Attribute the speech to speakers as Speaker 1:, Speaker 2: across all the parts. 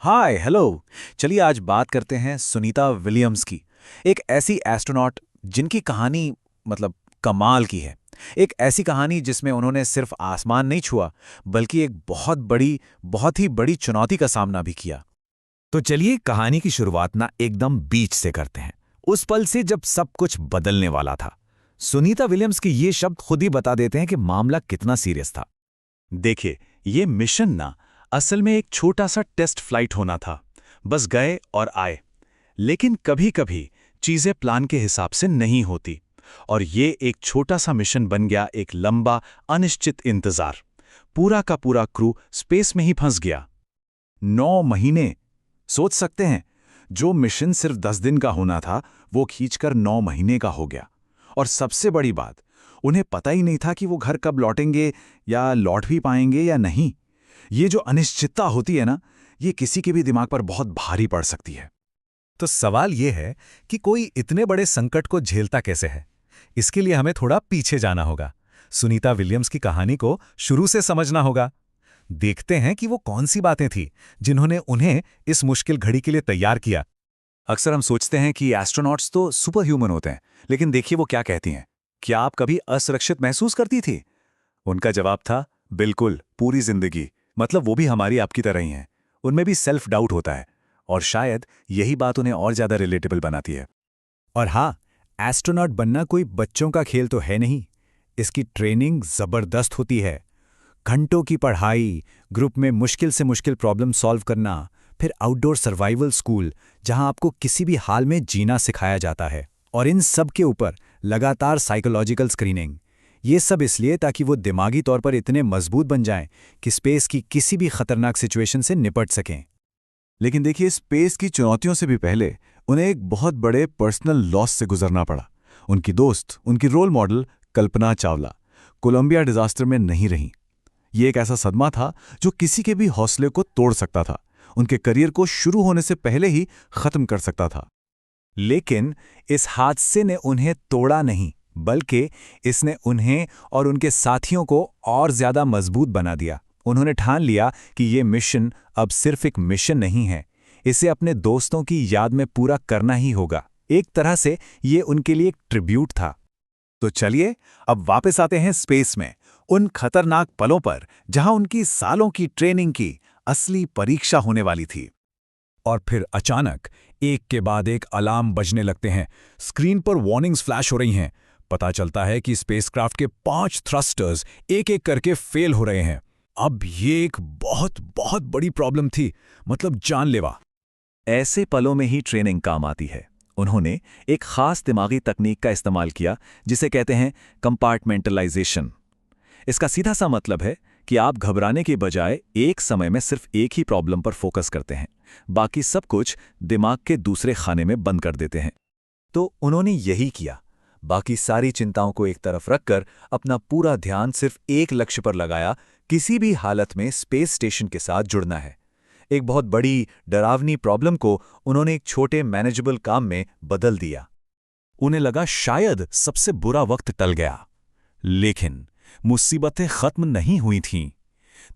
Speaker 1: Hi hello. चलिए आज बात करते हैं सुनीता विलियम्स की। एक ऐसी एस्ट्रोनॉट जिनकी कहानी मतलब कमाल की है। एक ऐसी कहानी जिसमें उन्होंने सिर्फ आसमान नहीं छुआ बल्कि एक बहुत ही बड़ी चुनौती का सामना भी किया।
Speaker 2: तो चलिए कहानी की शुरुआत ना एकदम बीच से करते हैं। उस पल से जब सब कुछ बदलने वाला था। सुनीता विलियम्स के ये शब्द खुद ही बता देते हैं कि मामला कितना सीरियस था।
Speaker 1: देखिए, ये मिशन ना असल में एक छोटा सा टेस्ट फ्लाइट होना था। बस गए और आए। लेकिन कभी-कभी चीजें प्लान के हिसाब से नहीं होती और ये एक छोटा सा मिशन बन गया एक लंबा अनिश्चित इंतजार। पूरा का पूरा क्रू स्पेस में ही फंस गया। 9 महीने। सोच सकते हैं, जो मिशन सिर्फ 10 दिन का होना था वो खींचकर 9 महीने का हो गया। और सबसे बड़ी बात, उन्हें पता ही नहीं था कि वो घर कब लौटेंगे या लौट भी पाएंगे या नहीं। ये जो अनिश्चितता होती है ना, ये किसी के भी दिमाग पर बहुत भारी पड़ सकती है।
Speaker 2: तो सवाल ये है कि कोई इतने बड़े संकट को झेलता कैसे है। इसके लिए हमें थोड़ा पीछे जाना होगा। सुनीता विलियम्स की कहानी को शुरू से समझना होगा। देखते हैं कि वो कौन सी बातें थी जिन्होंने उन्हें इस मुश्किल घड़ी के लिए तैयार किया।
Speaker 1: अक्सर हम सोचते हैं कि एस्ट्रोनॉट्स तो सुपर ह्यूमन होते हैं, लेकिन देखिए वो क्या कहती हैं। क्या आप कभी असुरक्षित महसूस करती थी? उनका जवाब था, बिल्कुल, पूरी जिंदगी। मतलब वो भी हमारी आपकी तरह ही हैं। उनमें भी सेल्फ डाउट होता है और शायद यही बात उन्हें और ज्यादा रिलेटेबल बनाती है।
Speaker 2: और हाँ, एस्ट्रोनॉट बनना कोई बच्चों का खेल तो है नहीं। इसकी ट्रेनिंग जबरदस्त होती है। घंटों की पढ़ाई, ग्रुप में मुश्किल से मुश्किल प्रॉब्लम सॉल्व करना, फिर आउटडोर सर्वाइवल स्कूल जहां आपको किसी भी हाल में जीना सिखाया जाता है। और इन सब के ऊपर लगातार साइकोलॉजिकल स्क्रीनिंग। ये सब इसलिए ताकि वो दिमागी तौर पर इतने मजबूत बन जाएं कि स्पेस की किसी भी खतरनाक सिचुएशन से निपट सकें।
Speaker 1: लेकिन देखिए, स्पेस की चुनौतियों से भी पहले उन्हें एक बहुत बड़े पर्सनल लॉस से गुजरना पड़ा। उनकी दोस्त, उनकी role model Kalpana Chawla Colombia disaster में नहीं रहीं। ये एक ऐसा सदमा था जो किसी के भी हौसले को तोड़ सकता था, उनके करियर को शुरू होने से पहले ही खत्म कर सकता था। लेकिन इस हादसे ने उन्हें तोड़ा नहीं, बल्कि इसने उन्हें और उनके साथियों को और ज्यादा मजबूत बना दिया। उन्होंने ठान लिया कि ये मिशन अब सिर्फ एक मिशन नहीं है, इसे अपने दोस्तों की याद में पूरा करना ही होगा। एक तरह से ये उनके लिए एक ट्रिब्यूट था। तो चलिए अब वापस आते हैं स्पेस में, उन खतरनाक पलों पर जहां उनकी सालों की ट्रेनिंग की असली परीक्षा होने वाली थी।
Speaker 2: और फिर अचानक एक के बाद एक अलार्म बजने लगते हैं। स्क्रीन पर वार्निंग्स फ्लैश हो रही हैं। पता चलता है कि स्पेसक्राफ्ट के 5 थ्रस्टर्स एक एक करके फेल हो रहे हैं। अब ये एक बहुत बहुत बड़ी प्रॉब्लम थी, मतलब जानलेवा।
Speaker 1: ऐसे पलों में ही ट्रेनिंग काम आती है। उन्होंने एक खास दिमागी तकनीक का इस्तेमाल किया जिसे कहते हैं कंपार्टमेंटलाइजेशन। इसका सीधा सा मतलब है कि आप घबराने के बजाय एक समय में सिर्फ एक ही प्रॉब्लम पर फोकस करते हैं, बाकी सब कुछ दिमाग के दूसरे खाने में बंद कर देते हैं। तो उन्होंने यही किया। बाकी सारी चिंताओं को एक तरफ रखकर अपना पूरा ध्यान सिर्फ एक लक्ष्य पर लगाया, किसी भी हालत में स्पेस स्टेशन के साथ जुड़ना है। एक बहुत बड़ी डरावनी प्रॉब्लम को उन्होंने एक छोटे मैनेजेबल काम में बदल दिया। उन्हें लगा शायद सबसे बुरा वक्त टल गया, लेकिन मुसीबतें खत्म नहीं हुई थीं।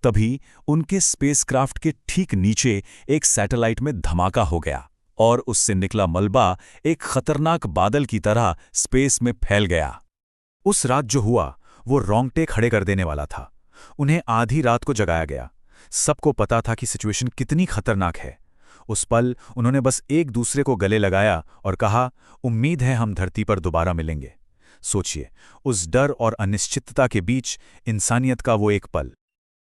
Speaker 1: तभी उनके स्पेसक्राफ्ट के ठीक नीचे एक सैटेलाइट में धमाका हो गया और उससे निकला मलबा एक खतरनाक बादल की तरह स्पेस में फैल गया। उस रात जो हुआ वो रोंगटे खड़े कर देने वाला था। उन्हें आधी रात को जगाया गया। सबको पता था कि सिचुएशन कितनी खतरनाक है। उस पल उन्होंने बस एक दूसरे को गले लगाया और कहा, उम्मीद है हम धरती पर दोबारा मिलेंगे। सोचिए, उस डर और अनिश्चितता के बीच इंसानियत का वो एक पल।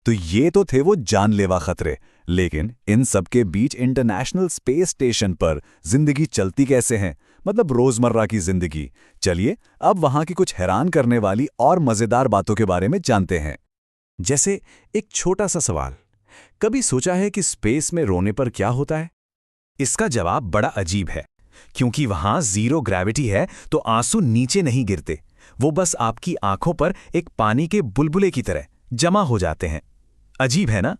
Speaker 1: तो ये तो थे वो जानलेवा खतरे, लेकिन इन सब के बीच इंटरनेशनल स्पेस स्टेशन पर जिंदगी चलती कैसे है, मतलब रोजमर्रा की जिंदगी। चलिए अब वहां की कुछ हैरान करने वाली और मजेदार बातों के बारे में जानते हैं। जैसे एक छोटा सा सवाल, कभी सोचा है कि स्पेस में रोने पर क्या होता है? इसका जवाब बड़ा अजीब है, क्योंकि वहां जीरो ग्रेविटी है तो आंसू नीचे नहीं गिरते, वो बस आपकी आंखों पर एक पानी के बुलबुले की तरह जमा हो जाते हैं। अजीब है ना?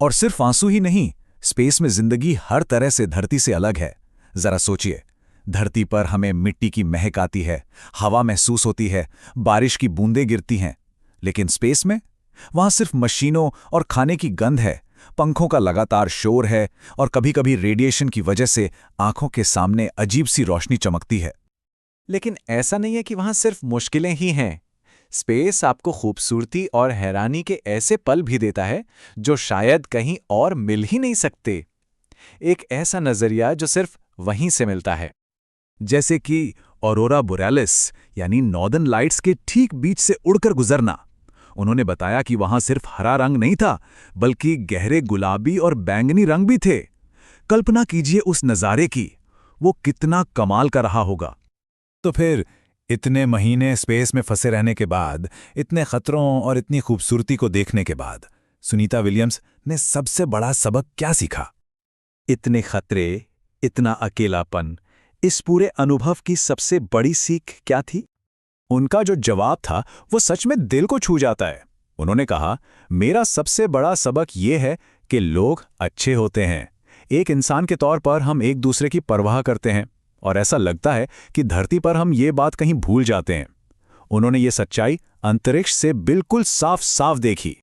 Speaker 1: और सिर्फ आंसू ही नहीं, स्पेस में जिंदगी हर तरह से धरती से अलग है। जरा सोचिए, धरती पर हमें मिट्टी की महक आती है, हवा महसूस होती है, बारिश की बूंदें गिरती हैं, लेकिन स्पेस में वहां सिर्फ मशीनों और खाने की गंध है।
Speaker 2: पंखों का लगातार शोर है और कभी-कभी रेडिएशन की वजह से आंखों के सामने अजीब सी रोशनी चमकती है।
Speaker 1: लेकिन ऐसा नहीं है कि वहां सिर्फ मुश्किलें ही हैं। स्पेस आपको खूबसूरती और हैरानी के ऐसे पल भी देता है जो शायद कहीं और मिल ही नहीं सकते। एक ऐसा नजरिया जो सिर्फ वहीं से मिलता है।
Speaker 2: जैसे कि ऑरोरा बोरेलिस यानी नॉर्दर्न लाइट्स के ठीक बीच से उड़कर गुजरना। उन्होंने बताया कि वहां सिर्फ हरा रंग नहीं था, बल्कि गहरे गुलाबी और बैंगनी रंग भी थे। कल्पना कीजिए उस नज़ारे की, वो कितना कमाल का रहा होगा। तो फिर इतने महीने स्पेस में फंसे रहने के बाद, इतने खतरों और इतनी खूबसूरती को देखने के बाद, सुनीता विलियम्स ने सबसे बड़ा सबक क्या सीखा?
Speaker 1: इतने खतरे, इतना अकेलापन, इस पूरे अनुभव की सबसे बड़ी सीख क्या थी?
Speaker 2: उनका जो जवाब था वो सच में दिल को छू जाता है। उन्होंने कहा, मेरा सबसे बड़ा सबक ये है कि लोग अच्छे होते हैं। एक इंसान के तौर पर हम एक दूसरे की परवाह करते हैं और ऐसा लगता है कि धरती पर हम ये बात कहीं भूल जाते हैं। उन्होंने ये सच्चाई अंतरिक्ष से बिल्कुल साफ साफ देखी।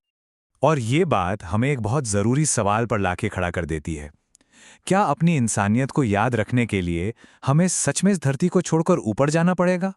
Speaker 2: और ये बात हमें एक बहुत ज़रूरी सवाल पर लाके खड़ा कर देती है। क्या अपनी इंसानियत को याद रखने के लिए हमें सच में इस धरती को छोड़कर ऊपर जाना पड़ेगा?